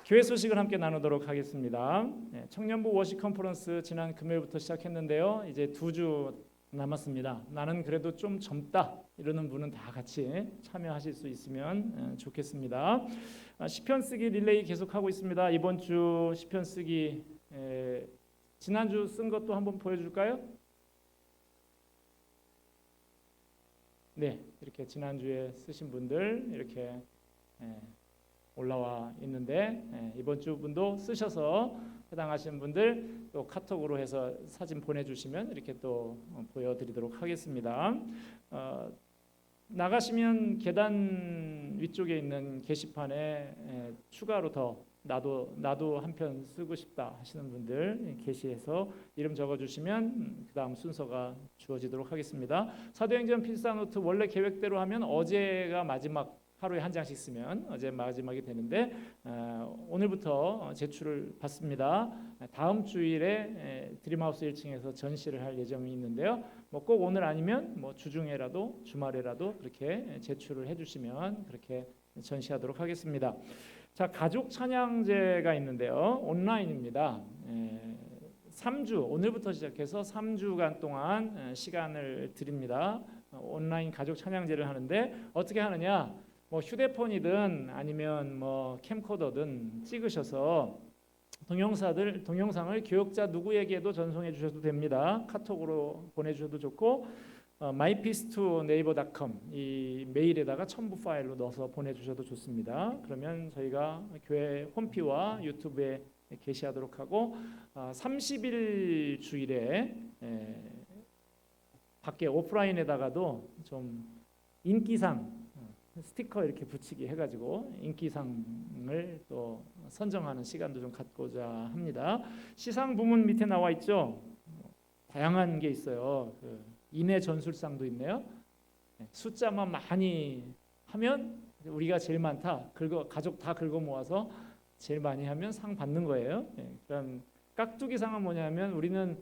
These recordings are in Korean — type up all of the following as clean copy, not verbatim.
교회 소식을 함께 나누도록 하겠습니다. 청년부 워십 컨퍼런스 지난 금요일부터 시작했는데요. 이제 2주 남았습니다. 나는 그래도 좀 젊다 이러는 분은 다 같이 참여하실 수 있으면 좋겠습니다. 시편 쓰기 릴레이 계속하고 있습니다. 이번 주 시편 쓰기 지난주 쓴 것도 한번 보여줄까요? 네, 이렇게 지난주에 쓰신 분들 이렇게 올라와 있는데 이번 주 분도 쓰셔서 해당하시는 분들 또 카톡으로 해서 사진 보내주시면 이렇게 또 보여드리도록 하겠습니다. 나가시면 계단 위쪽에 있는 게시판에 추가로 더 나도 한 편 쓰고 싶다 하시는 분들 게시해서 이름 적어주시면 그 다음 순서가 주어지도록 하겠습니다. 사도행전 필사노트 원래 계획대로 하면 어제가 마지막, 하루에 한 장씩 쓰면 어제 마지막이 되는데 오늘부터 제출을 받습니다. 다음 주일에 드림하우스 1층에서 전시를 할 예정이 있는데요. 뭐 꼭 오늘 아니면 뭐 주중에라도 주말에라도 그렇게 제출을 해주시면 그렇게 전시하도록 하겠습니다. 자, 가족 찬양제가 있는데요. 온라인입니다. 3주, 오늘부터 시작해서 3주간 동안 시간을 드립니다. 온라인 가족 찬양제를 하는데 어떻게 하느냐? 뭐 휴대폰이든 아니면 뭐 캠코더든 찍으셔서 동영상을 교역자 누구에게도 전송해 주셔도 됩니다. 카톡으로 보내주셔도 좋고 mypeace2naver.com 이 메일에다가 첨부 파일로 넣어서 보내주셔도 좋습니다. 그러면 저희가 교회 홈피와 유튜브에 게시하도록 하고 30일 주일에 밖에 오프라인에다가도 좀 인기상 스티커 이렇게 붙이기 해가지고 인기상을 또 선정하는 시간도 좀 갖고자 합니다. 시상 부문 밑에 나와 있죠. 다양한 게 있어요. 인해 전술상도 있네요. 숫자만 많이 하면 우리가 제일 많다. 가족 다 긁어 모아서 제일 많이 하면 상 받는 거예요. 그럼 깍두기상은 뭐냐면 우리는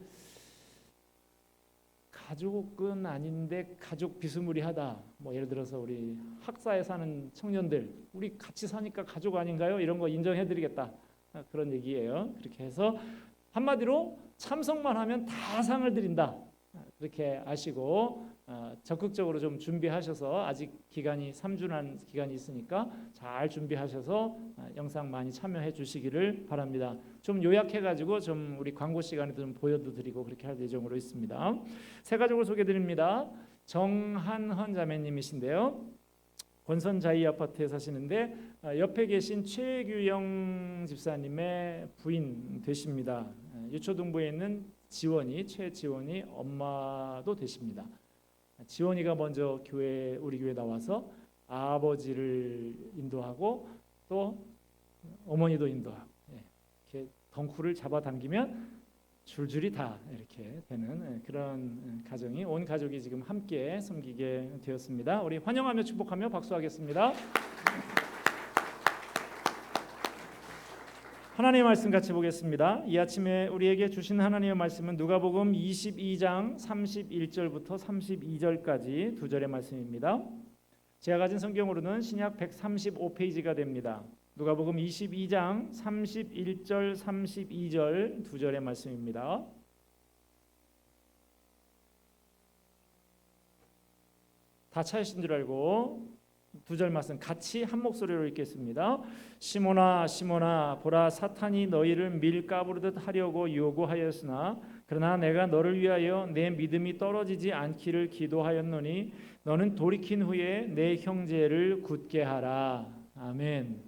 가족은 아닌데 가족 비스무리하다. 뭐 예를 들어서 우리 학사에 사는 청년들, 우리 같이 사니까 가족 아닌가요? 이런 거 인정해드리겠다. 그런 얘기예요. 그렇게 해서 한마디로 참석만 하면 다 상을 드린다. 그렇게 아시고 적극적으로 좀 준비하셔서 아직 기간이 3주란 기간이 있으니까 잘 준비하셔서 영상 많이 참여해 주시기를 바랍니다. 좀 요약해가지고 좀 우리 광고 시간에도 좀 보여도 드리고 그렇게 할 예정으로 있습니다. 세 가족을 소개드립니다. 정한헌 자매님이신데요. 권선자이 아파트에 사시는데 옆에 계신 최규영 집사님의 부인 되십니다. 유초동부에 있는 최지원이 엄마도 되십니다. 지원이가 먼저 우리 교회 나와서 아버지를 인도하고 또 어머니도 인도하고 이렇게 덩쿨을 잡아당기면 줄줄이 다 이렇게 되는 그런 가정이 온 가족이 지금 함께 섬기게 되었습니다. 우리 환영하며 축복하며 박수하겠습니다. 하나님의 말씀 같이 보겠습니다. 이 아침에 우리에게 주신 하나님의 말씀은 누가복음 22장 31절부터 32절까지 두 절의 말씀입니다. 제가 가진 성경으로는 신약 135페이지가 됩니다. 누가복음 22장 31절 32절 두 절의 말씀입니다. 다 찾으신 줄 알고 두 절 말씀 같이 한 목소리로 읽겠습니다. 시몬아 시몬아 보라 사탄이 너희를 밀가부르듯 하려고 요구하였으나 그러나 내가 너를 위하여 내 믿음이 떨어지지 않기를 기도하였노니 너는 돌이킨 후에 내 형제를 굳게 하라. 아멘.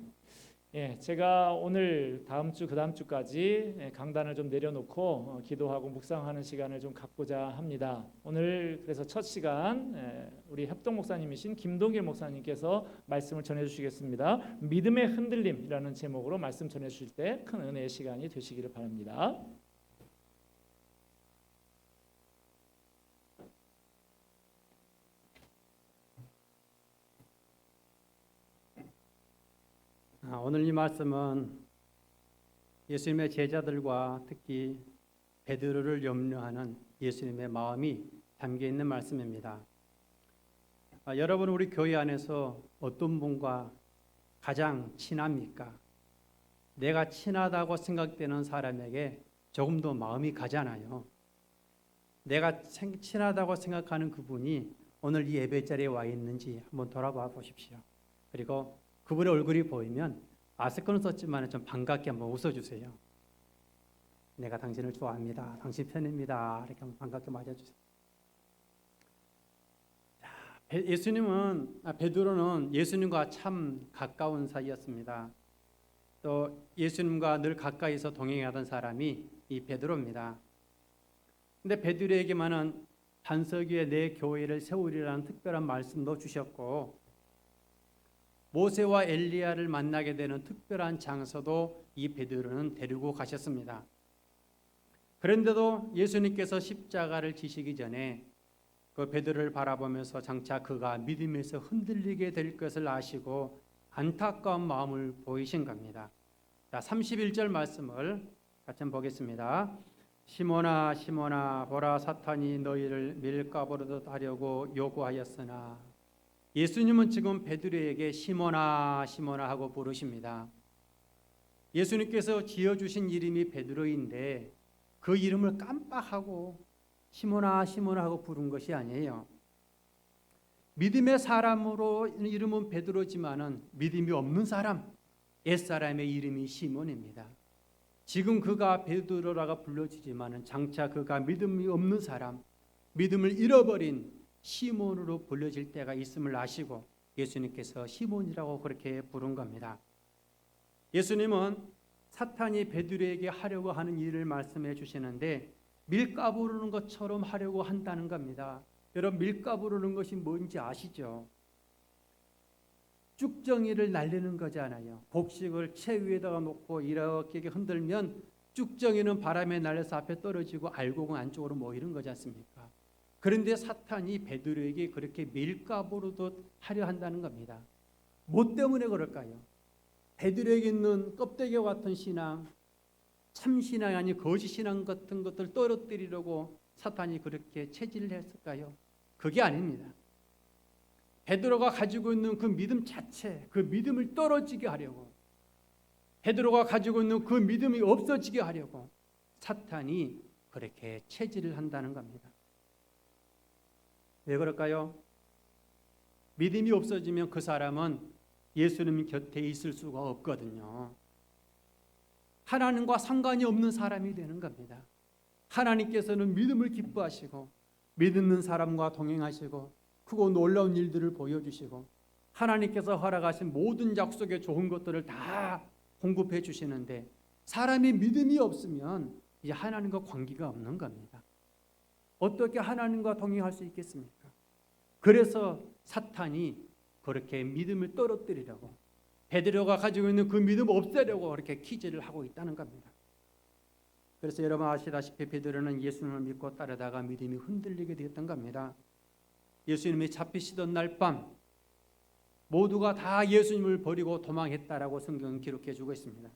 제가 오늘 다음 주 그다음 주까지 강단을 좀 내려놓고 기도하고 묵상하는 시간을 좀 갖고자 합니다. 오늘 그래서 첫 시간 우리 협동 목사님이신 김동길 목사님께서 말씀을 전해 주시겠습니다. 믿음의 흔들림이라는 제목으로 말씀 전해 주실 때 큰 은혜의 시간이 되시기를 바랍니다. 오늘 이 말씀은 예수님의 제자들과 특히 베드로를 염려하는 예수님의 마음이 담겨 있는 말씀입니다. 여러분 우리 교회 안에서 어떤 분과 가장 친합니까? 내가 친하다고 생각되는 사람에게 조금 더 마음이 가잖아요. 내가 친하다고 생각하는 그분이 오늘 이 예배 자리에 와 있는지 한번 돌아봐 보십시오. 그리고 그분의 얼굴이 보이면 마스크는 썼지만 좀 반갑게 한번 웃어주세요. 내가 당신을 좋아합니다. 당신 편입니다. 이렇게 한번 반갑게 맞아주세요. 베드로는 예수님과 참 가까운 사이였습니다. 또 예수님과 늘 가까이서 동행하던 사람이 이 베드로입니다. 근데 베드로에게만은 반석 위에 내 교회를 세우리라는 특별한 말씀도 주셨고, 모세와 엘리야를 만나게 되는 특별한 장소도 이 베드로는 데리고 가셨습니다. 그런데도 예수님께서 십자가를 지시기 전에 그 베드로를 바라보면서 장차 그가 믿음에서 흔들리게 될 것을 아시고 안타까운 마음을 보이신 겁니다. 자, 31절 말씀을 같이 한번 보겠습니다. 시몬아 시몬아 보라 사탄이 너희를 밀가부르듯 하려고 요구하였으나. 예수님은 지금 베드로에게 시몬아 시몬아 하고 부르십니다. 예수님께서 지어주신 이름이 베드로인데 그 이름을 깜빡하고 시몬아 시몬아 하고 부른 것이 아니에요. 믿음의 사람으로 이름은 베드로지만은 믿음이 없는 사람, 옛사람의 이름이 시몬입니다. 지금 그가 베드로라고 불려지지만은 장차 그가 믿음이 없는 사람, 믿음을 잃어버린 시몬으로 불려질 때가 있음을 아시고 예수님께서 시몬이라고 그렇게 부른 겁니다. 예수님은 사탄이 베드로에게 하려고 하는 일을 말씀해 주시는데 밀가부르는 것처럼 하려고 한다는 겁니다. 여러분, 밀가부르는 것이 뭔지 아시죠? 쭉정이를 날리는 거잖아요. 곡식을 채 위에다가 놓고 이렇게 흔들면 쭉정이는 바람에 날려서 앞에 떨어지고 알곡은 안쪽으로 모이는 거지 않습니까? 그런데 사탄이 베드로에게 그렇게 밀가부르듯 하려 한다는 겁니다. 뭐 때문에 그럴까요? 베드로에게 있는 껍데기와 같은 신앙, 참신앙이 아닌 거짓신앙 같은 것들 떨어뜨리려고 사탄이 그렇게 체질을 했을까요? 그게 아닙니다. 베드로가 가지고 있는 그 믿음 자체, 그 믿음을 떨어지게 하려고, 베드로가 가지고 있는 그 믿음이 없어지게 하려고 사탄이 그렇게 체질을 한다는 겁니다. 왜 그럴까요? 믿음이 없어지면 그 사람은 예수님 곁에 있을 수가 없거든요. 하나님과 상관이 없는 사람이 되는 겁니다. 하나님께서는 믿음을 기뻐하시고 믿는 사람과 동행하시고 크고 놀라운 일들을 보여주시고 하나님께서 허락하신 모든 약속의 좋은 것들을 다 공급해 주시는데 사람이 믿음이 없으면 이제 하나님과 관계가 없는 겁니다. 어떻게 하나님과 동행할 수 있겠습니까? 그래서 사탄이 그렇게 믿음을 떨어뜨리려고 베드로가 가지고 있는 그 믿음을 없애려고 그렇게 기제를 하고 있다는 겁니다. 그래서 여러분 아시다시피 베드로는 예수님을 믿고 따르다가 믿음이 흔들리게 되었던 겁니다. 예수님이 잡히시던 날 밤 모두가 다 예수님을 버리고 도망했다라고 성경은 기록해 주고 있습니다.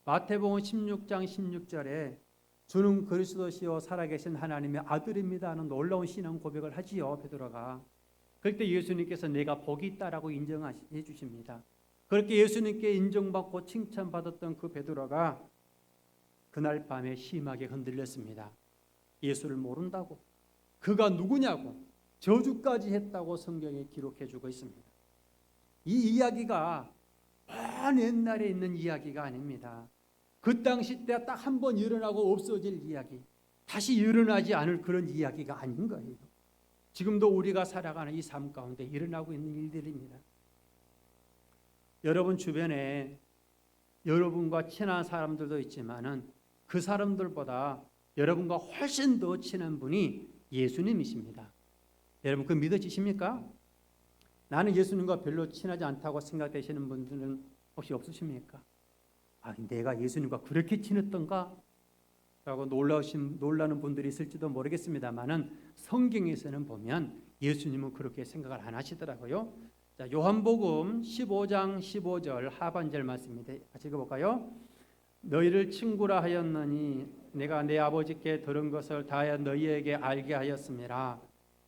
마태복음 16장 16절에 주는 그리스도시요 살아계신 하나님의 아들입니다 하는 놀라운 신앙 고백을 하지요. 베드로가. 그때 예수님께서 내가 복이 있다라고 인정해 주십니다. 그렇게 예수님께 인정받고 칭찬받았던 그 베드로가 그날 밤에 심하게 흔들렸습니다. 예수를 모른다고, 그가 누구냐고 저주까지 했다고 성경에 기록해 주고 있습니다. 이 이야기가 먼 옛날에 있는 이야기가 아닙니다. 그 당시 때 딱 한 번 일어나고 없어질 이야기, 다시 일어나지 않을 그런 이야기가 아닌 거예요. 지금도 우리가 살아가는 이 삶 가운데 일어나고 있는 일들입니다. 여러분 주변에 여러분과 친한 사람들도 있지만은 그 사람들보다 여러분과 훨씬 더 친한 분이 예수님이십니다. 여러분 그 믿어지십니까? 나는 예수님과 별로 친하지 않다고 생각되시는 분들은 혹시 없으십니까? 아, 내가 예수님과 그렇게 친했던가? 라고 놀라는 분들이 있을지도 모르겠습니다만은 성경에서는 보면 예수님은 그렇게 생각을 안 하시더라고요. 자, 요한복음 15장 15절 하반절 말씀입니다. 같이 읽어볼까요? 너희를 친구라 하였느니 내가 내 아버지께 들은 것을 다 너희에게 알게 하였음이라.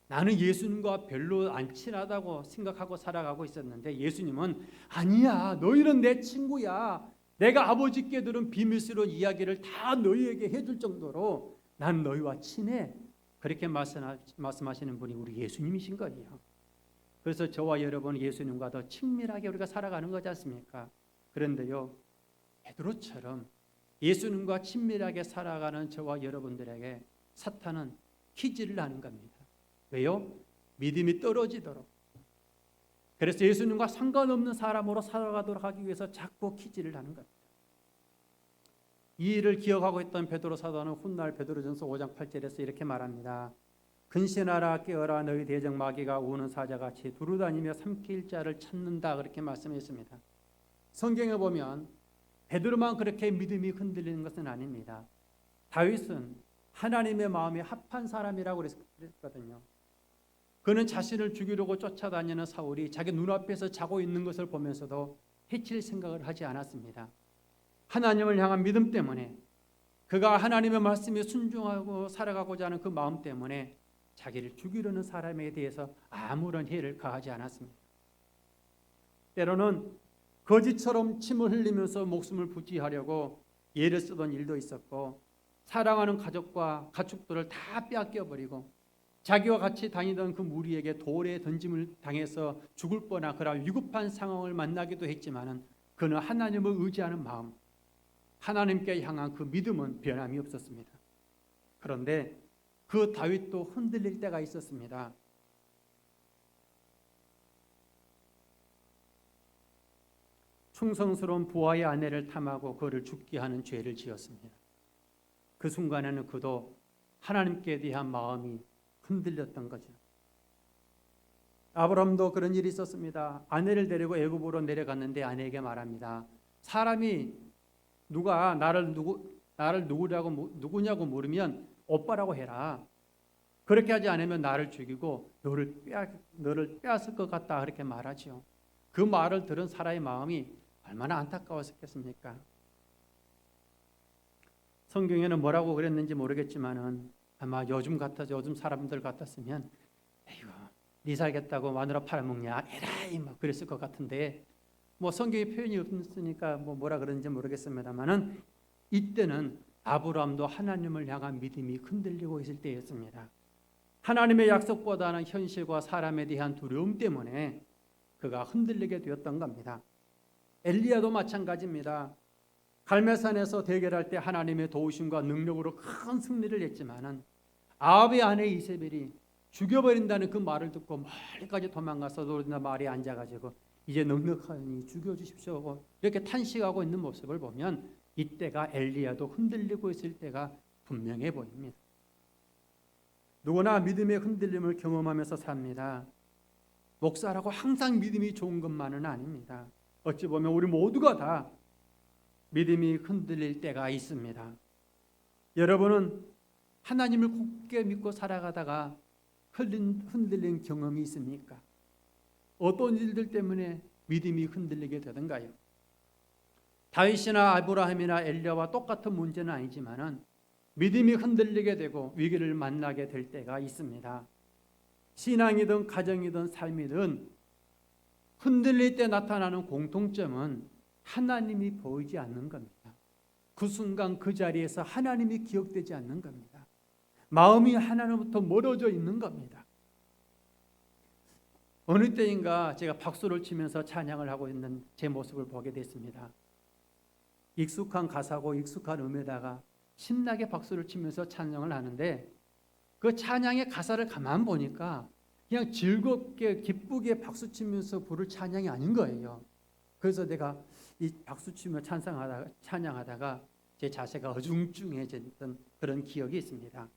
나는 예수님과 별로 안 친하다고 생각하고 살아가고 있었는데 예수님은 아니야, 너희는 내 친구야. 내가 아버지께 들은 비밀스러운 이야기를 다 너희에게 해줄 정도로 난 너희와 친해. 그렇게 말씀하시는 분이 우리 예수님이신 거예요. 그래서 저와 여러분 예수님과 더 친밀하게 우리가 살아가는 거지 않습니까? 그런데요, 베드로처럼 예수님과 친밀하게 살아가는 저와 여러분들에게 사탄은 키질을 하는 겁니다. 왜요? 믿음이 떨어지도록. 그래서 예수님과 상관없는 사람으로 살아가도록 하기 위해서 자꾸 키질을 하는 겁니다. 이 일을 기억하고 있던 베드로 사도는 훗날 베드로전서 5장 8절에서 이렇게 말합니다. 근신하라 깨어라 너희 대적 마귀가 우는 사자같이 두루다니며 삼킬 자를 찾는다. 그렇게 말씀했습니다. 성경에 보면 베드로만 그렇게 믿음이 흔들리는 것은 아닙니다. 다윗은 하나님의 마음에 합한 사람이라고 그랬거든요. 그는 자신을 죽이려고 쫓아다니는 사울이 자기 눈앞에서 자고 있는 것을 보면서도 해칠 생각을 하지 않았습니다. 하나님을 향한 믿음 때문에, 그가 하나님의 말씀에 순종하고 살아가고자 하는 그 마음 때문에 자기를 죽이려는 사람에 대해서 아무런 해를 가하지 않았습니다. 때로는 거지처럼 침을 흘리면서 목숨을 부지하려고 예를 쓰던 일도 있었고, 사랑하는 가족과 가축들을 다 빼앗겨버리고 자기와 같이 다니던 그 무리에게 돌에 던짐을 당해서 죽을 뻔한 그런 위급한 상황을 만나기도 했지만은 그는 하나님을 의지하는 마음, 하나님께 향한 그 믿음은 변함이 없었습니다. 그런데 그 다윗도 흔들릴 때가 있었습니다. 충성스러운 부하의 아내를 탐하고 그를 죽게 하는 죄를 지었습니다. 그 순간에는 그도 하나님께 대한 마음이 흔들렸던 거죠. 아브라함도 그런 일이 있었습니다. 아내를 데리고 애굽으로 내려갔는데 아내에게 말합니다. 사람이 누가 나를 누구냐고 물으면 오빠라고 해라. 그렇게 하지 않으면 나를 죽이고 너를 빼앗을 것 같다. 그렇게 말하죠. 그 말을 들은 사라의 마음이 얼마나 안타까웠겠습니까? 성경에는 뭐라고 그랬는지 모르겠지만은 아마 요즘 사람들 같았으면 에이구 네 살겠다고 마누라 팔아먹냐 에라이 막 그랬을 것 같은데, 뭐 성경에 표현이 없으니까 뭐라 그러는지 모르겠습니다만은 이때는 아브라함도 하나님을 향한 믿음이 흔들리고 있을 때였습니다. 하나님의 약속보다는 현실과 사람에 대한 두려움 때문에 그가 흔들리게 되었던 겁니다. 엘리야도 마찬가지입니다. 갈멜산에서 대결할 때 하나님의 도우심과 능력으로 큰 승리를 했지만은 아합의 아내 이세벨이 죽여버린다는 그 말을 듣고 멀리까지 도망가서 노르나 마을에 앉아가지고 이제 넉넉하니 죽여주십시오 이렇게 탄식하고 있는 모습을 보면 이때가 엘리야도 흔들리고 있을 때가 분명해 보입니다. 누구나 믿음의 흔들림을 경험하면서 삽니다. 목사라고 항상 믿음이 좋은 것만은 아닙니다. 어찌 보면 우리 모두가 다 믿음이 흔들릴 때가 있습니다. 여러분은 하나님을 굳게 믿고 살아가다가 흔들린 경험이 있습니까? 어떤 일들 때문에 믿음이 흔들리게 되던가요? 다윗이나 아브라함이나 엘리야와 똑같은 문제는 아니지만은 믿음이 흔들리게 되고 위기를 만나게 될 때가 있습니다. 신앙이든 가정이든 삶이든 흔들릴 때 나타나는 공통점은 하나님이 보이지 않는 겁니다. 그 순간 그 자리에서 하나님이 기억되지 않는 겁니다. 마음이 하나님부터 멀어져 있는 겁니다. 어느 때인가 제가 박수를 치면서 찬양을 하고 있는 제 모습을 보게 됐습니다. 익숙한 가사고 익숙한 음에다가 신나게 박수를 치면서 찬양을 하는데 그 찬양의 가사를 가만 보니까 그냥 즐겁게 기쁘게 박수 치면서 부를 찬양이 아닌 거예요. 그래서 내가 이 박수 치며 찬양하다가 제 자세가 어중중해졌던 그런 기억이 있습니다.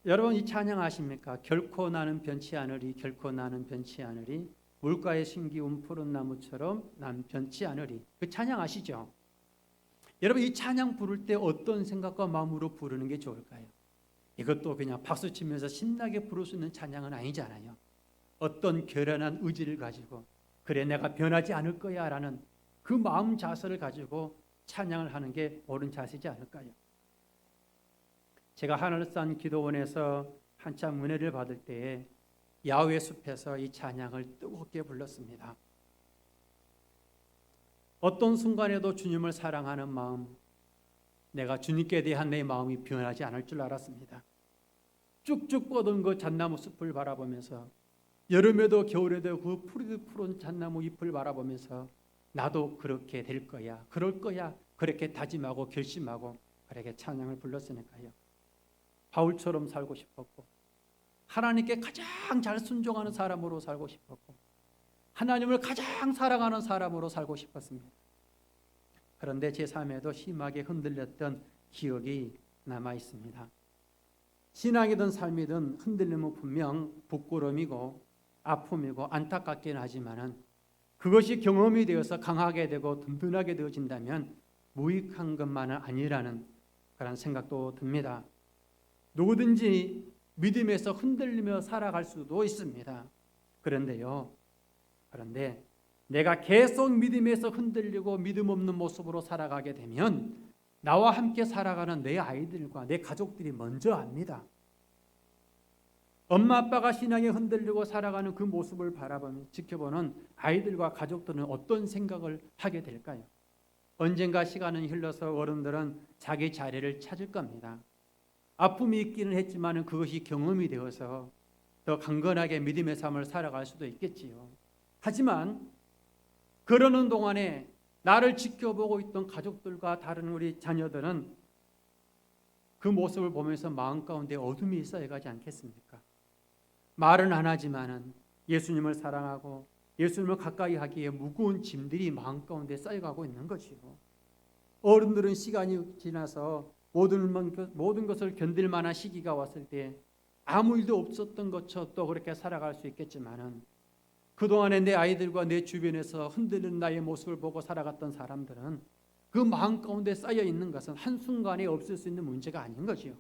여러분 이 찬양 아십니까? 결코 나는 변치 않으리, 결코 나는 변치 않으리, 물가에 심기운 푸른 나무처럼 난 변치 않으리. 그 찬양 아시죠? 여러분 이 찬양 부를 때 어떤 생각과 마음으로 부르는 게 좋을까요? 이것도 그냥 박수 치면서 신나게 부를 수 있는 찬양은 아니잖아요. 어떤 결연한 의지를 가지고 그래 내가 변하지 않을 거야 라는 그 마음 자세를 가지고 찬양을 하는 게 옳은 자세지 않을까요? 제가 하늘산 기도원에서 한참 은혜를 받을 때에 야훼 숲에서 이 찬양을 뜨겁게 불렀습니다. 어떤 순간에도 주님을 사랑하는 마음, 내가 주님께 대한 내 마음이 변하지 않을 줄 알았습니다. 쭉쭉 뻗은 그 잣나무 숲을 바라보면서, 여름에도 겨울에도 그 푸른 잣나무 잎을 바라보면서 나도 그렇게 될 거야, 그럴 거야, 그렇게 다짐하고 결심하고 그렇게 찬양을 불렀으니까요. 바울처럼 살고 싶었고, 하나님께 가장 잘 순종하는 사람으로 살고 싶었고, 하나님을 가장 사랑하는 사람으로 살고 싶었습니다. 그런데 제 삶에도 심하게 흔들렸던 기억이 남아 있습니다. 신앙이든 삶이든 흔들림은 분명 부끄러움이고 아픔이고 안타깝긴 하지만은 그것이 경험이 되어서 강하게 되고 든든하게 되어진다면 무익한 것만은 아니라는 그런 생각도 듭니다. 누구든지 믿음에서 흔들리며 살아갈 수도 있습니다. 그런데 내가 계속 믿음에서 흔들리고 믿음 없는 모습으로 살아가게 되면 나와 함께 살아가는 내 아이들과 내 가족들이 먼저 압니다. 엄마 아빠가 신앙에 흔들리고 살아가는 그 모습을 바라보며 지켜보는 아이들과 가족들은 어떤 생각을 하게 될까요? 언젠가 시간은 흘러서 어른들은 자기 자리를 찾을 겁니다. 아픔이 있기는 했지만 그것이 경험이 되어서 더 강건하게 믿음의 삶을 살아갈 수도 있겠지요. 하지만 그러는 동안에 나를 지켜보고 있던 가족들과 다른 우리 자녀들은 그 모습을 보면서 마음 가운데 어둠이 쌓여가지 않겠습니까? 말은 안 하지만은 예수님을 사랑하고 예수님을 가까이 하기에 무거운 짐들이 마음 가운데 쌓여가고 있는 것이요. 어른들은 시간이 지나서 모든 것을 견딜 만한 시기가 왔을 때 아무 일도 없었던 것처럼 또 그렇게 살아갈 수 있겠지만은 그동안에 내 아이들과 내 주변에서 흔들리는 나의 모습을 보고 살아갔던 사람들은 그 마음 가운데 쌓여 있는 것은 한순간에 없을 수 있는 문제가 아닌 것이요.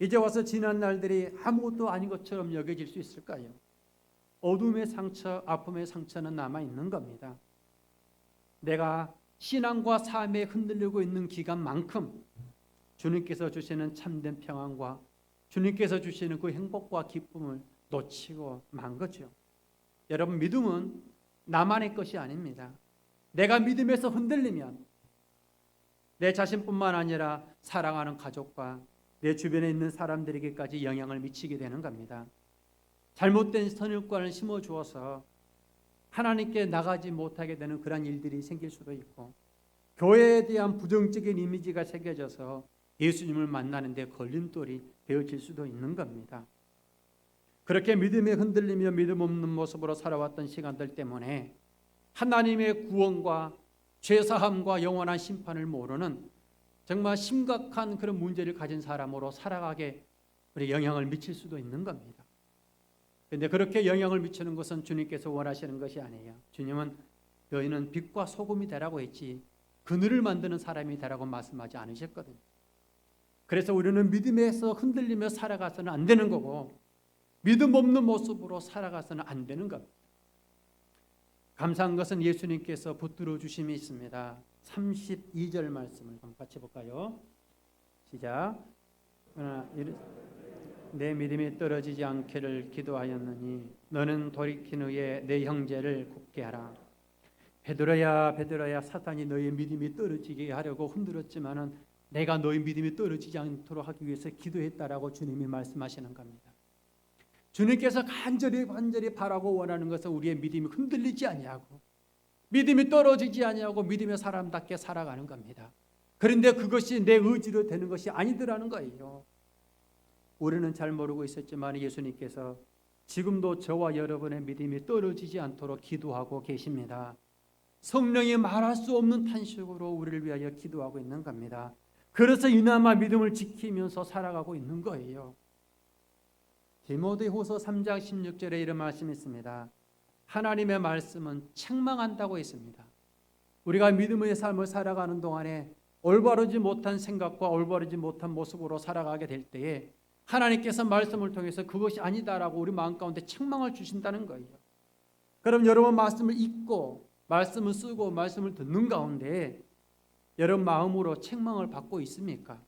이제 와서 지난 날들이 아무것도 아닌 것처럼 여겨질 수 있을까요? 어둠의 상처, 아픔의 상처는 남아있는 겁니다. 내가 신앙과 삶에 흔들리고 있는 기간만큼 주님께서 주시는 참된 평안과 주님께서 주시는 그 행복과 기쁨을 놓치고 만 거죠. 여러분, 믿음은 나만의 것이 아닙니다. 내가 믿음에서 흔들리면 내 자신뿐만 아니라 사랑하는 가족과 내 주변에 있는 사람들에게까지 영향을 미치게 되는 겁니다. 잘못된 선입관을 심어주어서 하나님께 나가지 못하게 되는 그런 일들이 생길 수도 있고, 교회에 대한 부정적인 이미지가 새겨져서 예수님을 만나는 데 걸림돌이 되어질 수도 있는 겁니다. 그렇게 믿음에 흔들리며 믿음 없는 모습으로 살아왔던 시간들 때문에 하나님의 구원과 죄사함과 영원한 심판을 모르는 정말 심각한 그런 문제를 가진 사람으로 살아가게 우리 영향을 미칠 수도 있는 겁니다. 그런데 그렇게 영향을 미치는 것은 주님께서 원하시는 것이 아니에요. 주님은 너희는 빛과 소금이 되라고 했지 그늘을 만드는 사람이 되라고 말씀하지 않으셨거든요. 그래서 우리는 믿음에서 흔들리며 살아가서는 안 되는 거고 믿음 없는 모습으로 살아가서는 안 되는 겁니다. 감사한 것은 예수님께서 붙들어 주심이 있습니다. 32절 말씀을 같이 볼까요? 시작. 내 믿음이 떨어지지 않기를 기도하였느니 너는 돌이킨 후에 내 형제를 굳게 하라. 베드로야 베드로야, 사탄이 너의 믿음이 떨어지게 하려고 흔들었지만은 내가 너의 믿음이 떨어지지 않도록 하기 위해서 기도했다라고 주님이 말씀하시는 겁니다. 주님께서 간절히 바라고 원하는 것은 우리의 믿음이 흔들리지 아니하고 믿음이 떨어지지 아니하고 믿음의 사람답게 살아가는 겁니다. 그런데 그것이 내 의지로 되는 것이 아니더라는 거예요. 우리는 잘 모르고 있었지만 예수님께서 지금도 저와 여러분의 믿음이 떨어지지 않도록 기도하고 계십니다. 성령이 말할 수 없는 탄식으로 우리를 위하여 기도하고 있는 겁니다. 그래서 이나마 믿음을 지키면서 살아가고 있는 거예요. 디모데후서 3장 16절에 이런 말씀이 있습니다. 하나님의 말씀은 책망한다고 했습니다. 우리가 믿음의 삶을 살아가는 동안에 올바르지 못한 생각과 올바르지 못한 모습으로 살아가게 될 때에 하나님께서 말씀을 통해서 그것이 아니다라고 우리 마음 가운데 책망을 주신다는 거예요. 그럼 여러분 말씀을 읽고 말씀을 쓰고 말씀을 듣는 가운데 여러분 마음으로 책망을 받고 있습니까?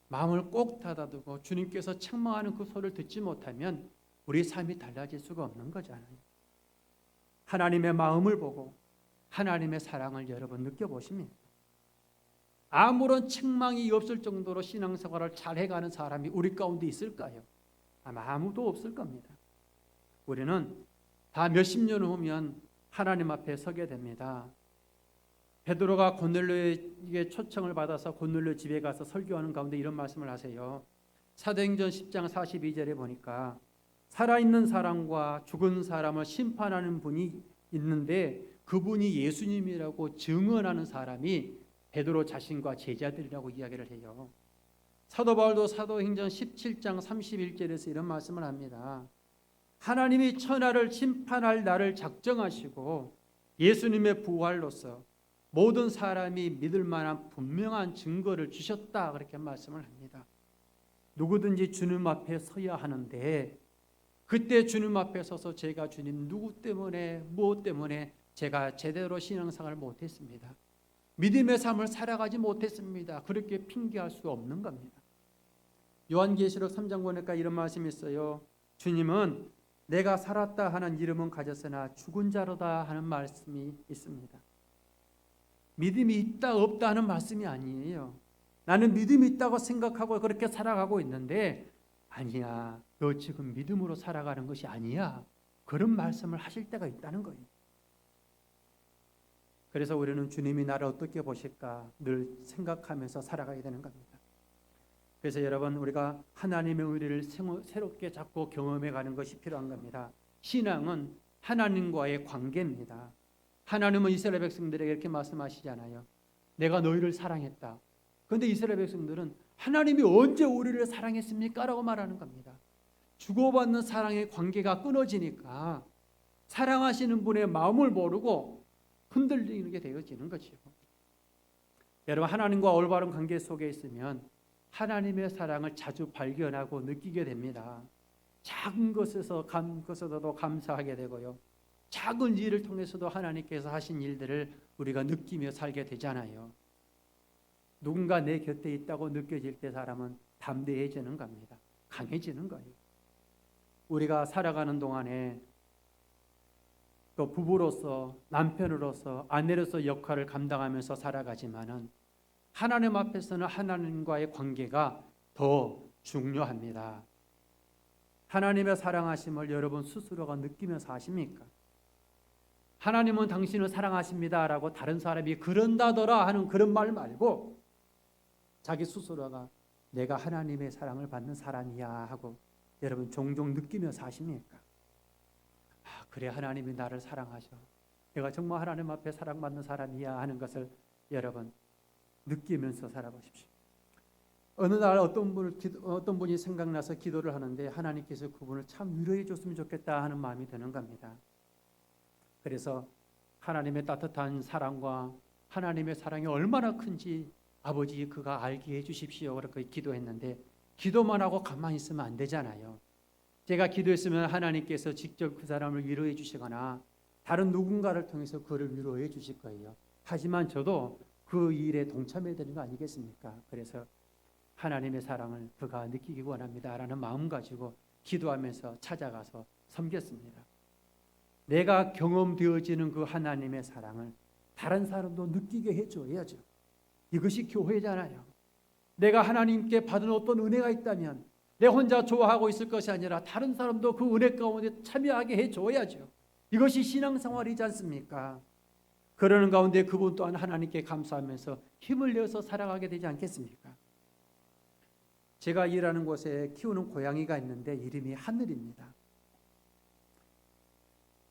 마음을 꼭 닫아두고 주님께서 책망하는 그 소리를 듣지 못하면 우리 삶이 달라질 수가 없는 거잖아요. 하나님의 마음을 보고 하나님의 사랑을 여러분 느껴보십니까? 아무런 책망이 없을 정도로 신앙생활을 잘 해가는 사람이 우리 가운데 있을까요? 아마 아무도 없을 겁니다. 우리는 다 몇십 년 후면 하나님 앞에 서게 됩니다. 베드로가 고넬료에게 초청을 받아서 고넬료 집에 가서 설교하는 가운데 이런 말씀을 하세요. 사도행전 10장 42절에 보니까 살아있는 사람과 죽은 사람을 심판하는 분이 있는데 그분이 예수님이라고 증언하는 사람이 베드로 자신과 제자들이라고 이야기를 해요. 사도 바울도 사도행전 17장 31절에서 이런 말씀을 합니다. 하나님이 천하를 심판할 날을 작정하시고 예수님의 부활로서 모든 사람이 믿을 만한 분명한 증거를 주셨다 그렇게 말씀을 합니다. 누구든지 주님 앞에 서야 하는데 그때 주님 앞에 서서 제가 주님 누구 때문에 무엇 때문에 제가 제대로 신앙생활을 못했습니다. 믿음의 삶을 살아가지 못했습니다. 그렇게 핑계할 수 없는 겁니다. 요한계시록 3장 보니까 이런 말씀이 있어요. 주님은 내가 살았다 하는 이름은 가졌으나 죽은 자로다 하는 말씀이 있습니다. 믿음이 있다 없다 하는 말씀이 아니에요. 나는 믿음이 있다고 생각하고 그렇게 살아가고 있는데 아니야. 너 지금 믿음으로 살아가는 것이 아니야. 그런 말씀을 하실 때가 있다는 거예요. 그래서 우리는 주님이 나를 어떻게 보실까 늘 생각하면서 살아가야 되는 겁니다. 그래서 여러분 우리가 하나님의 의리를 새롭게 잡고 경험해 가는 것이 필요한 겁니다. 신앙은 하나님과의 관계입니다. 하나님은 이스라엘 백성들에게 이렇게 말씀하시잖아요. 내가 너희를 사랑했다. 그런데 이스라엘 백성들은 하나님이 언제 우리를 사랑했습니까? 라고 말하는 겁니다. 주고받는 사랑의 관계가 끊어지니까 사랑하시는 분의 마음을 모르고 흔들리게 되어지는 것이요. 여러분 하나님과 올바른 관계 속에 있으면 하나님의 사랑을 자주 발견하고 느끼게 됩니다. 작은 것에서도 감사하게 되고요. 작은 일을 통해서도 하나님께서 하신 일들을 우리가 느끼며 살게 되잖아요. 누군가 내 곁에 있다고 느껴질 때 사람은 담대해지는 겁니다. 강해지는 거예요. 우리가 살아가는 동안에 또 부부로서 남편으로서 아내로서 역할을 감당하면서 살아가지만은 하나님 앞에서는 하나님과의 관계가 더 중요합니다. 하나님의 사랑하심을 여러분 스스로가 느끼면서 하십니까? 하나님은 당신을 사랑하십니다라고 다른 사람이 그런다더라 하는 그런 말 말고 자기 스스로가 내가 하나님의 사랑을 받는 사람이야 하고 여러분 종종 느끼며 사십니까? 그래 하나님이 나를 사랑하셔. 내가 정말 하나님 앞에 사랑받는 사람이야 하는 것을 여러분 느끼면서 살아보십시오. 어느 날 어떤 분이 생각나서 기도를 하는데 하나님께서 그분을 참 위로해 줬으면 좋겠다 하는 마음이 드는 겁니다. 그래서 하나님의 따뜻한 사랑과 하나님의 사랑이 얼마나 큰지 아버지 그가 알게 해주십시오. 그렇게 기도했는데 기도만 하고 가만히 있으면 안 되잖아요. 제가 기도했으면 하나님께서 직접 그 사람을 위로해 주시거나 다른 누군가를 통해서 그를 위로해 주실 거예요. 하지만 저도 그 일에 동참해야 되는 거 아니겠습니까? 그래서 하나님의 사랑을 그가 느끼기 원합니다라는 마음 가지고 기도하면서 찾아가서 섬겼습니다. 내가 경험되어지는 그 하나님의 사랑을 다른 사람도 느끼게 해줘야죠. 이것이 교회잖아요. 내가 하나님께 받은 어떤 은혜가 있다면 내 혼자 좋아하고 있을 것이 아니라 다른 사람도 그 은혜 가운데 참여하게 해줘야죠. 이것이 신앙생활이지 않습니까? 그러는 가운데 그분 또한 하나님께 감사하면서 힘을 내어서 살아가게 되지 않겠습니까? 제가 일하는 곳에 키우는 고양이가 있는데 이름이 하늘입니다.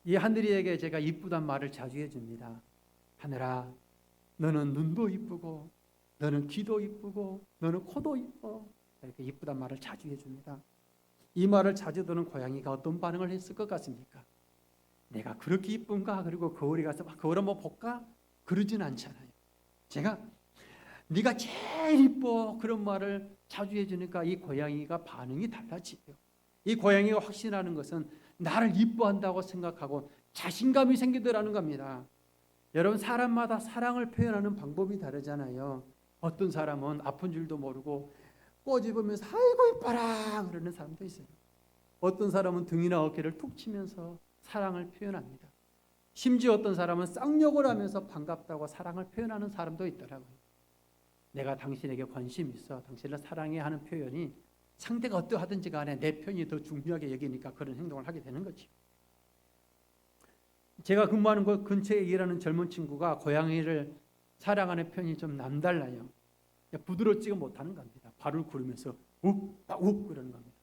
이 하늘이에게 제가 이쁘단 말을 자주 해줍니다. 하늘아, 너는 눈도 이쁘고 너는 귀도 이쁘고 너는 코도 이뻐. 이렇게 이쁘단 말을 자주 해줍니다. 이 말을 자주 듣는 고양이가 어떤 반응을 했을 것 같습니까? 내가 그렇게 이쁜가? 그리고 거울에 가서 거울 한번 볼까? 그러진 않잖아요. 제가 네가 제일 이뻐 그런 말을 자주 해주니까 이 고양이가 반응이 달라지요. 이 고양이가 확신하는 것은 나를 이뻐한다고 생각하고 자신감이 생기더라는 겁니다. 여러분 사람마다 사랑을 표현하는 방법이 다르잖아요. 어떤 사람은 아픈 줄도 모르고 꼬집으면서 아이고 이뻐라 그러는 사람도 있어요. 어떤 사람은 등이나 어깨를 툭 치면서 사랑을 표현합니다. 심지어 어떤 사람은 쌍욕을 하면서 반갑다고 사랑을 표현하는 사람도 있더라고요. 내가 당신에게 관심 있어, 당신을 사랑해 하는 표현이 상대가 어떠하든지 간에 내 편이 더 중요하게 여기니까 그런 행동을 하게 되는 거지. 제가 근무하는 곳 근처에 일하는 젊은 친구가 고양이를 사랑하는 편이 좀 남달라요. 부드럽지가 못하는 겁니다. 발을 구르면서 욱 그러는 겁니다.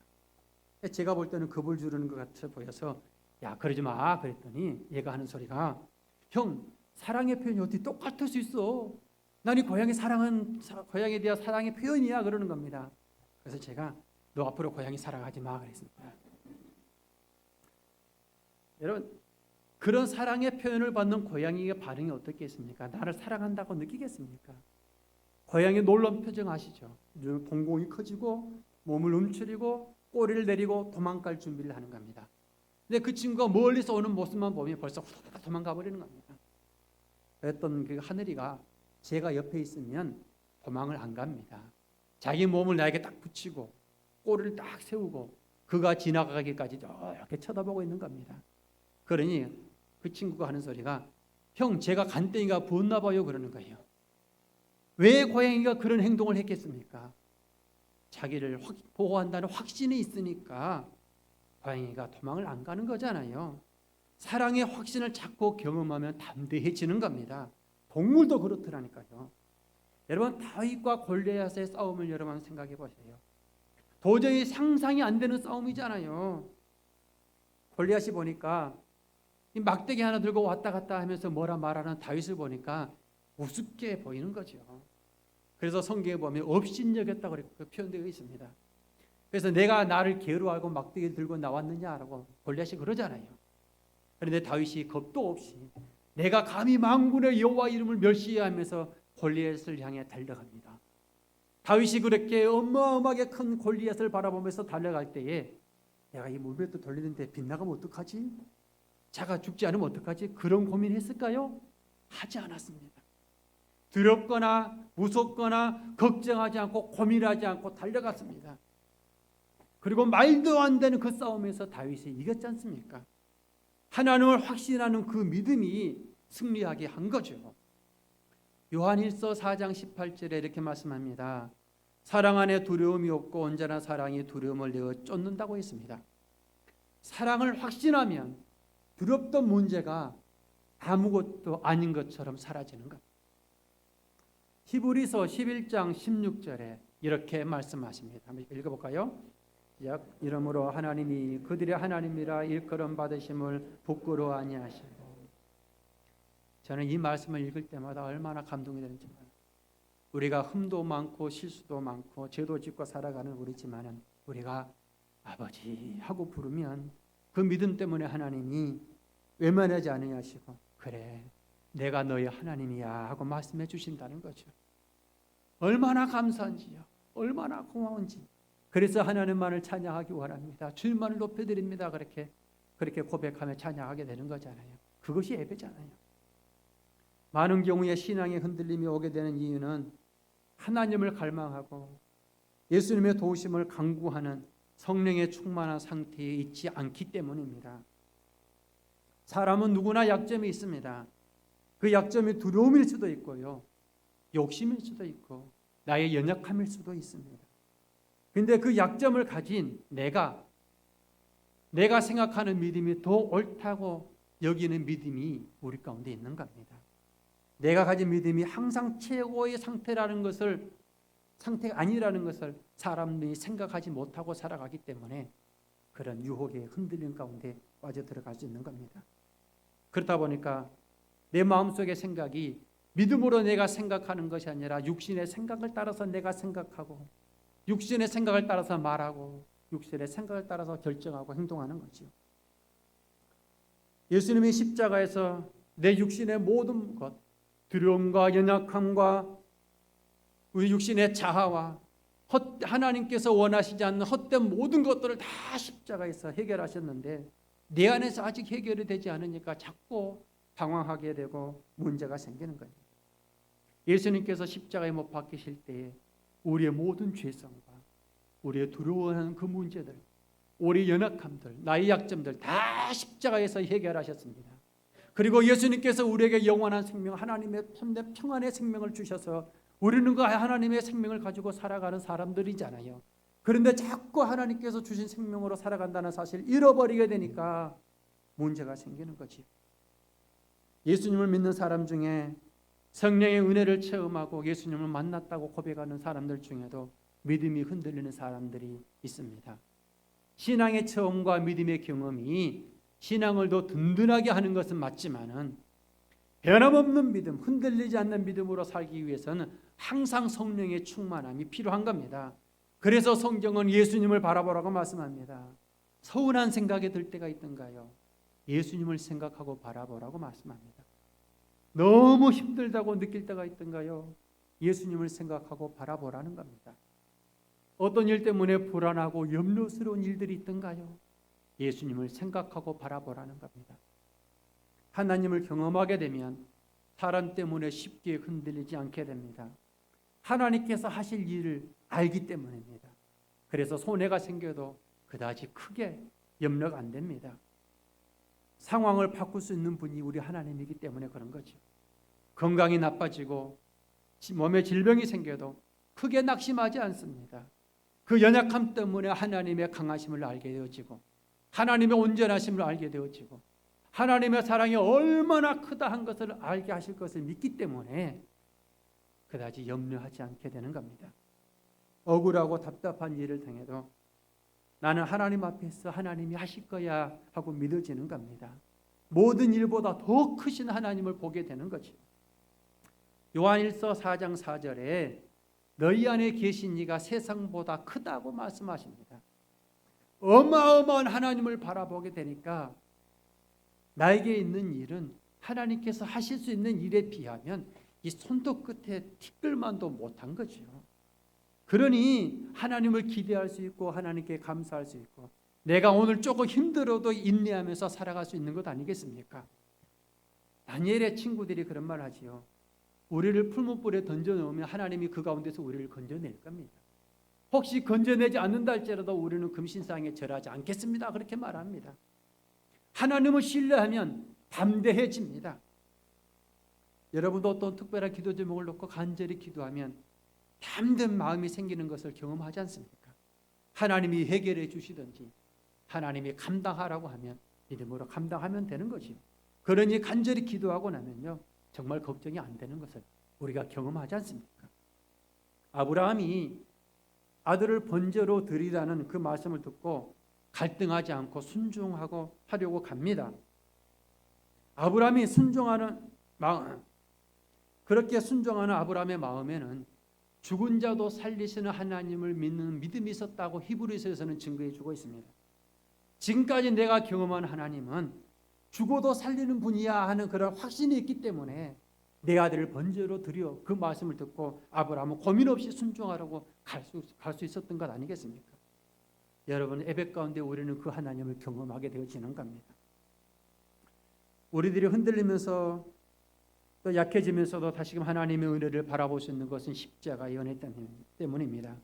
제가 볼 때는 겁을 주르는 것 같아 보여서 야 그러지 마 그랬더니 얘가 하는 소리가 형 사랑의 표현이 어떻게 똑같을 수 있어? 난 이 고양이에 대한 사랑의 표현이야 그러는 겁니다. 그래서 제가 너 앞으로 고양이 사랑하지 마 그랬습니다. 여러분 그런 사랑의 표현을 받는 고양이의 반응이 어떻겠습니까? 나를 사랑한다고 느끼겠습니까? 고양이 놀란 표정 아시죠? 봉봉이 커지고 몸을 움츠리고 꼬리를 내리고 도망갈 준비를 하는 겁니다. 근데 그 친구가 멀리서 오는 모습만 보면 벌써 후다닥 도망가 버리는 겁니다. 그랬던 그 하늘이가 제가 옆에 있으면 도망을 안 갑니다. 자기 몸을 나에게 딱 붙이고 꼬리를 딱 세우고 그가 지나가기까지 이렇게 쳐다보고 있는 겁니다. 그러니 그 친구가 하는 소리가 형 제가 간땡이가 부었나 봐요 그러는 거예요. 왜 고양이가 그런 행동을 했겠습니까? 자기를 보호한다는 확신이 있으니까 고양이가 도망을 안 가는 거잖아요. 사랑의 확신을 자꾸 경험하면 담대해지는 겁니다. 동물도 그렇더라니까요. 여러분 다윗과 골리앗의 싸움을 여러분 생각해 보세요. 도저히 상상이 안 되는 싸움이잖아요. 골리앗이 보니까 이 막대기 하나 들고 왔다 갔다 하면서 뭐라 말하는 다윗을 보니까 우습게 보이는 거죠. 그래서 성경에 보면 업신여겼다고 표현되어 있습니다. 그래서 내가 나를 개로 알고 막대기 들고 나왔느냐라고 골리앗이 그러잖아요. 그런데 다윗이 겁도 없이 내가 감히 만군의 여호와 이름을 멸시하면서 골리앗을 향해 달려갑니다. 다윗이 그렇게 어마어마하게 큰 골리앗을 바라보면서 달려갈 때에 내가 이 물맷도 돌리는데 빗나가면 어떡하지? 자가 죽지 않으면 어떡하지? 그런 고민했을까요? 하지 않았습니다. 두렵거나 무섭거나 걱정하지 않고 고민하지 않고 달려갔습니다. 그리고 말도 안 되는 그 싸움에서 다윗이 이겼지 않습니까? 하나님을 확신하는 그 믿음이 승리하게 한 거죠. 요한일서 4장 18절에 이렇게 말씀합니다. 사랑 안에 두려움이 없고 언제나 사랑이 두려움을 내어 쫓는다고 했습니다. 사랑을 확신하면 두렵던 문제가 아무것도 아닌 것처럼 사라지는 것. 히브리서 11장 16절에 이렇게 말씀하십니다. 한번 읽어볼까요? 이러므로 하나님이 그들의 하나님이라 일컬음 받으심을 부끄러워 아니하시고. 저는 이 말씀을 읽을 때마다 얼마나 감동이 되는지 몰라요. 우리가 흠도 많고 실수도 많고 죄도 짓고 살아가는 우리지만은 우리가 아버지 하고 부르면 그 믿음 때문에 하나님이 외면하지 않으시고 그래 내가 너의 하나님이야 하고 말씀해 주신다는 거죠. 얼마나 감사한지요. 얼마나 고마운지. 그래서 하나님만을 찬양하기 원합니다. 주님만을 높여드립니다. 그렇게 고백하며 찬양하게 되는 거잖아요. 그것이 예배잖아요. 많은 경우에 신앙의 흔들림이 오게 되는 이유는 하나님을 갈망하고 예수님의 도우심을 간구하는 성령의 충만한 상태에 있지 않기 때문입니다. 사람은 누구나 약점이 있습니다. 그 약점이 두려움일 수도 있고요. 욕심일 수도 있고 나의 연약함일 수도 있습니다. 그런데 그 약점을 가진 내가 생각하는 믿음이 더 옳다고 여기는 믿음이 우리 가운데 있는 겁니다. 내가 가진 믿음이 항상 최고의 상태가 아니라는 것을 사람들이 생각하지 못하고 살아가기 때문에 그런 유혹의 흔들림 가운데 빠져 들어갈 수 있는 겁니다. 그렇다 보니까 내 마음속의 생각이 믿음으로 내가 생각하는 것이 아니라 육신의 생각을 따라서 내가 생각하고 육신의 생각을 따라서 말하고 육신의 생각을 따라서 결정하고 행동하는 거죠. 예수님이 십자가에서 내 육신의 모든 것, 두려움과 연약함과 우리 육신의 자아와 하나님께서 원하시지 않는 헛된 모든 것들을 다 십자가에서 해결하셨는데 내 안에서 아직 해결이 되지 않으니까 자꾸 방황하게 되고 문제가 생기는 거예요. 예수님께서 십자가에 못 박히실 때에 우리의 모든 죄성과 우리의 두려워하는 그 문제들, 우리의 연약함들, 나의 약점들 다 십자가에서 해결하셨습니다. 그리고 예수님께서 우리에게 영원한 생명, 하나님의 참된 평안의 생명을 주셔서 우리는 그 하나님의 생명을 가지고 살아가는 사람들이잖아요. 그런데 자꾸 하나님께서 주신 생명으로 살아간다는 사실을 잃어버리게 되니까 문제가 생기는 거지. 예수님을 믿는 사람 중에 성령의 은혜를 체험하고 예수님을 만났다고 고백하는 사람들 중에도 믿음이 흔들리는 사람들이 있습니다. 신앙의 체험과 믿음의 경험이 신앙을 더 든든하게 하는 것은 맞지만은 변함없는 믿음, 흔들리지 않는 믿음으로 살기 위해서는 항상 성령의 충만함이 필요한 겁니다. 그래서 성경은 예수님을 바라보라고 말씀합니다. 서운한 생각이 들 때가 있던가요? 예수님을 생각하고 바라보라고 말씀합니다. 너무 힘들다고 느낄 때가 있던가요? 예수님을 생각하고 바라보라는 겁니다. 어떤 일 때문에 불안하고 염려스러운 일들이 있던가요? 예수님을 생각하고 바라보라는 겁니다. 하나님을 경험하게 되면 사람 때문에 쉽게 흔들리지 않게 됩니다. 하나님께서 하실 일을 알기 때문입니다. 그래서 손해가 생겨도 그다지 크게 염려가 안 됩니다. 상황을 바꿀 수 있는 분이 우리 하나님이기 때문에 그런 거죠. 건강이 나빠지고 몸에 질병이 생겨도 크게 낙심하지 않습니다. 그 연약함 때문에 하나님의 강하심을 알게 되어지고 하나님의 온전하심을 알게 되어지고 하나님의 사랑이 얼마나 크다 한 것을 알게 하실 것을 믿기 때문에 그다지 염려하지 않게 되는 겁니다. 억울하고 답답한 일을 당해도 나는 하나님 앞에서 하나님이 하실 거야 하고 믿어지는 겁니다. 모든 일보다 더 크신 하나님을 보게 되는 거죠. 요한일서 4장 4절에 너희 안에 계신 이가 세상보다 크다고 말씀하십니다. 어마어마한 하나님을 바라보게 되니까 나에게 있는 일은 하나님께서 하실 수 있는 일에 비하면 이 손톱 끝에 티끌만도 못한 거죠. 그러니 하나님을 기대할 수 있고 하나님께 감사할 수 있고 내가 오늘 조금 힘들어도 인내하면서 살아갈 수 있는 것 아니겠습니까? 다니엘의 친구들이 그런 말 하지요. 우리를 풀무불에 던져놓으면 하나님이 그 가운데서 우리를 건져낼 겁니다. 혹시 건져내지 않는다 할지라도 우리는 금신상에 절하지 않겠습니다. 그렇게 말합니다. 하나님을 신뢰하면 담대해집니다. 여러분도 어떤 특별한 기도 제목을 놓고 간절히 기도하면 담대한 마음이 생기는 것을 경험하지 않습니까? 하나님이 해결해 주시든지 하나님이 감당하라고 하면 믿음으로 감당하면 되는 거지. 그러니 간절히 기도하고 나면요 정말 걱정이 안 되는 것을 우리가 경험하지 않습니까? 아브라함이 아들을 번제로 드리라는 그 말씀을 듣고 갈등하지 않고 순종하고 하려고 갑니다. 아브라함이 순종하는 마음, 그렇게 순종하는 아브라함의 마음에는 죽은 자도 살리시는 하나님을 믿는 믿음이 있었다고 히브리서에서는 증거해 주고 있습니다. 지금까지 내가 경험한 하나님은 죽어도 살리는 분이야 하는 그런 확신이 있기 때문에 내 아들을 번제로 드려 그 말씀을 듣고 아브라함은 고민 없이 순종하라고 갈 수 있었던 것 아니겠습니까? 여러분 예배 가운데 우리는 그 하나님을 경험하게 되어지는 겁니다. 우리들이 흔들리면서 또 약해지면서도 다시금 하나님의 은혜를 바라볼 수 있는 것은 십자가의 은혜 때문입니다.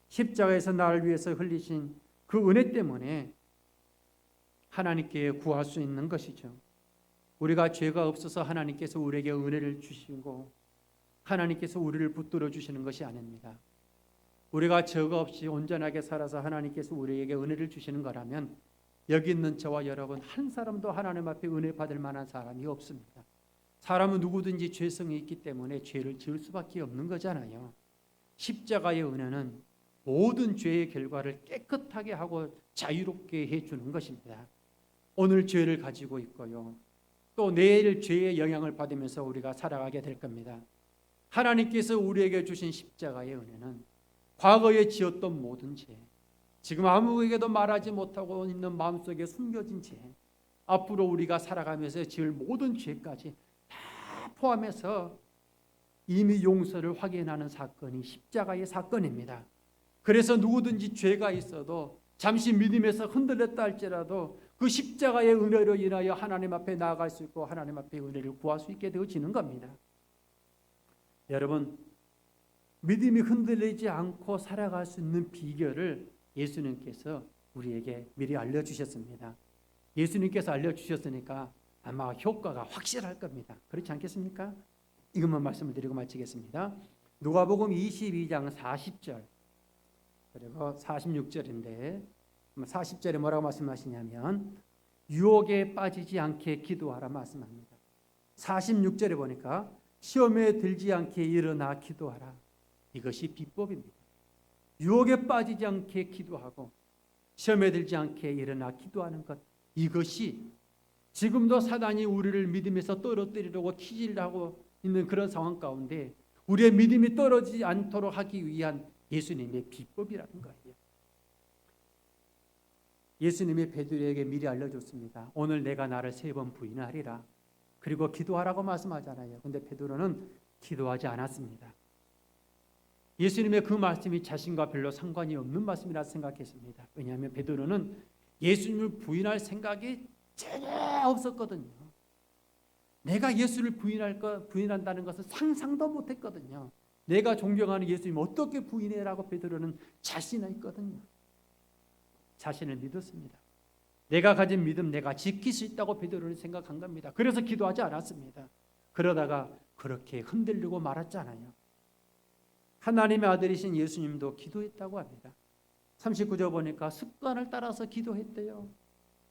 십자가에서 나를 위해서 흘리신 그 은혜 때문에 하나님께 구할 수 있는 것이죠. 우리가 죄가 없어서 하나님께서 우리에게 은혜를 주시고 하나님께서 우리를 붙들어 주시는 것이 아닙니다. 우리가 죄가 없이 온전하게 살아서 하나님께서 우리에게 은혜를 주시는 거라면 여기 있는 저와 여러분 한 사람도 하나님 앞에 은혜 받을 만한 사람이 없습니다. 사람은 누구든지 죄성이 있기 때문에 죄를 지을 수밖에 없는 거잖아요. 십자가의 은혜는 모든 죄의 결과를 깨끗하게 하고 자유롭게 해주는 것입니다. 오늘 죄를 가지고 있고요. 또 내일 죄의 영향을 받으면서 우리가 살아가게 될 겁니다. 하나님께서 우리에게 주신 십자가의 은혜는 과거에 지었던 모든 죄, 지금 아무에게도 말하지 못하고 있는 마음속에 숨겨진 죄, 앞으로 우리가 살아가면서 지을 모든 죄까지 다 포함해서 이미 용서를 확인하는 사건이 십자가의 사건입니다. 그래서 누구든지 죄가 있어도 잠시 믿음에서 흔들렸다 할지라도 그 십자가의 은혜로 인하여 하나님 앞에 나아갈 수 있고 하나님 앞에 은혜를 구할 수 있게 되어지는 겁니다. 여러분 믿음이 흔들리지 않고 살아갈 수 있는 비결을 예수님께서 우리에게 미리 알려주셨습니다. 예수님께서 알려주셨으니까 아마 효과가 확실할 겁니다. 그렇지 않겠습니까? 이것만 말씀을 드리고 마치겠습니다. 누가복음 22장 40절 그리고 46절인데 40절에 뭐라고 말씀하시냐면 유혹에 빠지지 않게 기도하라 말씀합니다. 46절에 보니까 시험에 들지 않게 일어나 기도하라. 이것이 비법입니다. 유혹에 빠지지 않게 기도하고 시험에 들지 않게 일어나 기도하는 것, 이것이 지금도 사단이 우리를 믿음에서 떨어뜨리려고 키질하고 있는 그런 상황 가운데 우리의 믿음이 떨어지지 않도록 하기 위한 예수님의 비법이라는 거예요. 예수님이 베드로에게 미리 알려줬습니다. 오늘 내가 나를 3번 부인하리라. 그리고 기도하라고 말씀하잖아요. 근데 베드로는 기도하지 않았습니다. 예수님의 그 말씀이 자신과 별로 상관이 없는 말씀이라 생각했습니다. 왜냐하면 베드로는 예수님을 부인할 생각이 전혀 없었거든요. 내가 예수를 부인한다는 것은 상상도 못했거든요. 내가 존경하는 예수님 어떻게 부인해라고 베드로는 자신했거든요. 자신을 믿었습니다. 내가 가진 믿음 내가 지킬 수 있다고 베드로는 생각한 겁니다. 그래서 기도하지 않았습니다. 그러다가 그렇게 흔들리고 말았잖아요. 하나님의 아들이신 예수님도 기도했다고 합니다. 39절 보니까 습관을 따라서 기도했대요.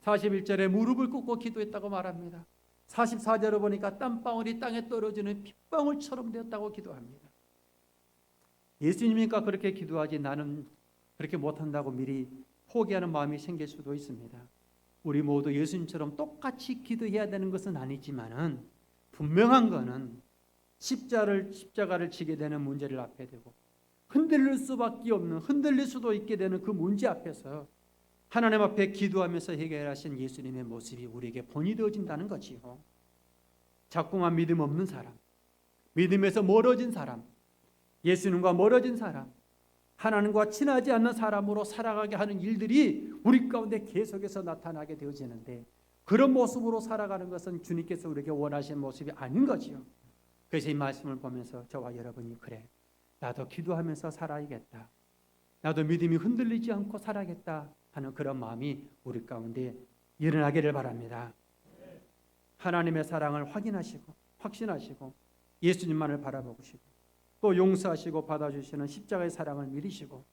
41절에 무릎을 꿇고 기도했다고 말합니다. 44절에 보니까 땀방울이 땅에 떨어지는 핏방울처럼 되었다고 기도합니다. 예수님이니까 그렇게 기도하지 나는 그렇게 못한다고 미리 포기하는 마음이 생길 수도 있습니다. 우리 모두 예수님처럼 똑같이 기도해야 되는 것은 아니지만은 분명한 것은 십자가를 지게 되는 문제를 앞에 두고 흔들릴 수밖에 없는, 흔들릴 수도 있게 되는 그 문제 앞에서 하나님 앞에 기도하면서 해결하신 예수님의 모습이 우리에게 본이 되어진다는 거지요. 자꾸만 믿음 없는 사람, 믿음에서 멀어진 사람, 예수님과 멀어진 사람, 하나님과 친하지 않는 사람으로 살아가게 하는 일들이 우리 가운데 계속해서 나타나게 되어지는데 그런 모습으로 살아가는 것은 주님께서 우리에게 원하시는 모습이 아닌 거지요. 그래서 이 말씀을 보면서 저와 여러분이 그래, 나도 기도하면서 살아야겠다, 나도 믿음이 흔들리지 않고 살아야겠다 하는 그런 마음이 우리 가운데 일어나기를 바랍니다. 하나님의 사랑을 확인하시고 확신하시고 예수님만을 바라보시고 또 용서하시고 받아주시는 십자가의 사랑을 믿으시고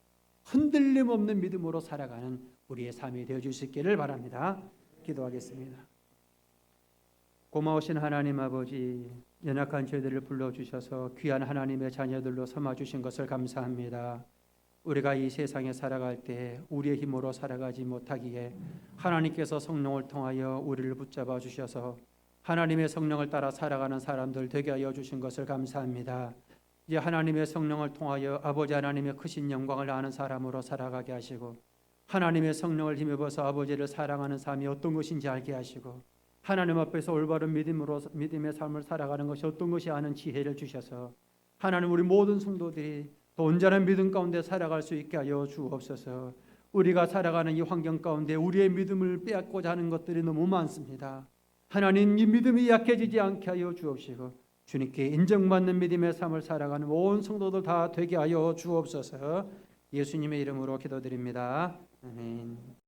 흔들림 없는 믿음으로 살아가는 우리의 삶이 되어 주시기를 바랍니다. 기도하겠습니다. 고마우신 하나님 아버지, 연약한 저희들을 불러주셔서 귀한 하나님의 자녀들로 삼아주신 것을 감사합니다. 우리가 이 세상에 살아갈 때 우리의 힘으로 살아가지 못하기에 하나님께서 성령을 통하여 우리를 붙잡아 주셔서 하나님의 성령을 따라 살아가는 사람들 되게 하여 주신 것을 감사합니다. 이제 하나님의 성령을 통하여 아버지 하나님의 크신 영광을 아는 사람으로 살아가게 하시고 하나님의 성령을 힘입어서 아버지를 사랑하는 삶이 어떤 것인지 알게 하시고 하나님 앞에서 올바른 믿음의 삶을 살아가는 것이 어떤 것이 아는 지혜를 주셔서 하나님 우리 모든 성도들이 또 온전한 믿음 가운데 살아갈 수 있게 하여 주옵소서. 우리가 살아가는 이 환경 가운데 우리의 믿음을 빼앗고자 하는 것들이 너무 많습니다. 하나님 이 믿음이 약해지지 않게 하여 주옵시고 주님께 인정받는 믿음의 삶을 살아가는 온 성도들 다 되게 하여 주옵소서. 예수님의 이름으로 기도드립니다. 아멘.